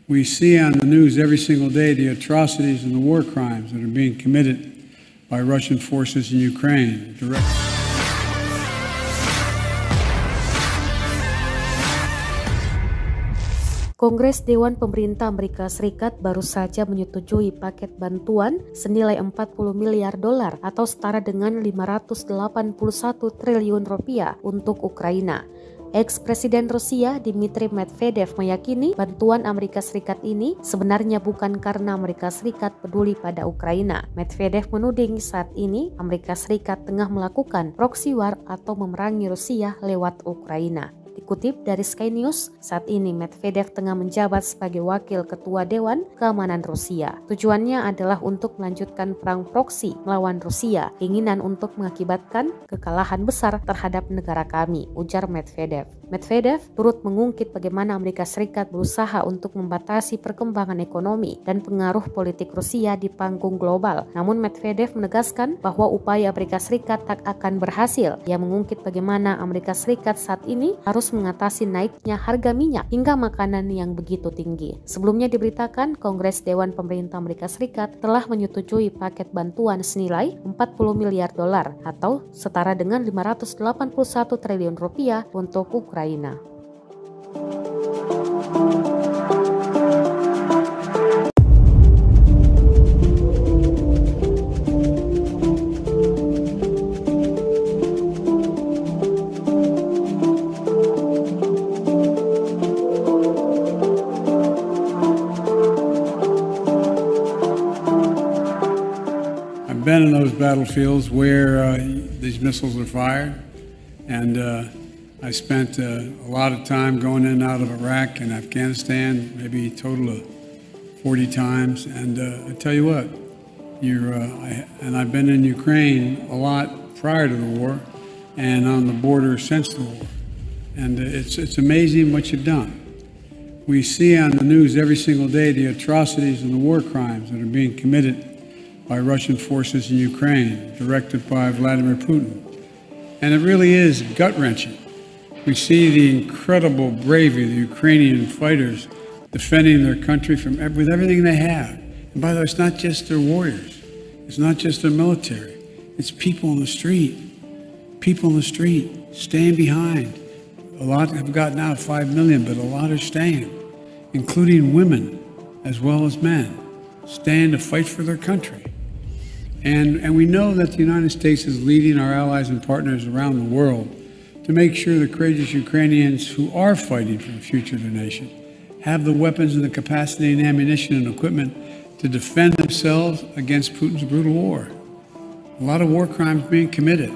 We see on the news every single day the atrocities and the war crimes that are being committed by Russian forces in Ukraine. Kongres Dewan Pemerintah Amerika Serikat baru saja menyetujui paket bantuan senilai 40 miliar dolar atau setara dengan 581 triliun rupiah untuk Ukraina. Ex-Presiden Rusia Dmitry Medvedev meyakini bantuan Amerika Serikat ini sebenarnya bukan karena Amerika Serikat peduli pada Ukraina. Medvedev menuding saat ini Amerika Serikat tengah melakukan proxy war atau memerangi Rusia lewat Ukraina. Dikutip dari Sky News, saat ini Medvedev tengah menjabat sebagai Wakil Ketua Dewan Keamanan Rusia. Tujuannya adalah untuk melanjutkan perang proksi melawan Rusia, keinginan untuk mengakibatkan kekalahan besar terhadap negara kami, ujar Medvedev. Medvedev turut mengungkit bagaimana Amerika Serikat berusaha untuk membatasi perkembangan ekonomi dan pengaruh politik Rusia di panggung global. Namun Medvedev menegaskan bahwa upaya Amerika Serikat tak akan berhasil. Ia mengungkit bagaimana Amerika Serikat saat ini harus mengatasi naiknya harga minyak hingga makanan yang begitu tinggi. Sebelumnya diberitakan Kongres Dewan Pemerintah Amerika Serikat telah menyetujui paket bantuan senilai 40 miliar dolar atau setara dengan 581 triliun rupiah untuk Ukraina. Been in those battlefields where these missiles are fired, and I spent a lot of time going in and out of Iraq and Afghanistan, maybe a total of 40 times. And I tell you what, I've been in Ukraine a lot prior to the war, and on the border since the war. And it's amazing what you've done. We see on the news every single day the atrocities and the war crimes that are being committed by Russian forces in Ukraine, directed by Vladimir Putin. And it really is gut-wrenching. We see the incredible bravery of the Ukrainian fighters defending their country with everything they have. And by the way, it's not just their warriors. It's not just their military. It's people in the street. People in the street staying behind. A lot have gotten out, 5 million, but a lot are staying, including women as well as men, staying to fight for their country. And we know that the United States is leading our allies and partners around the world to make sure the courageous Ukrainians who are fighting for the future of their nation have the weapons and the capacity and ammunition and equipment to defend themselves against Putin's brutal war. A lot of war crimes being committed.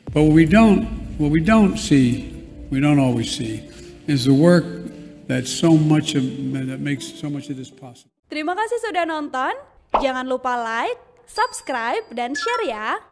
But what we don't always see, is the work that makes so much of this possible. Terima kasih sudah nonton. Jangan lupa like, subscribe, dan share ya.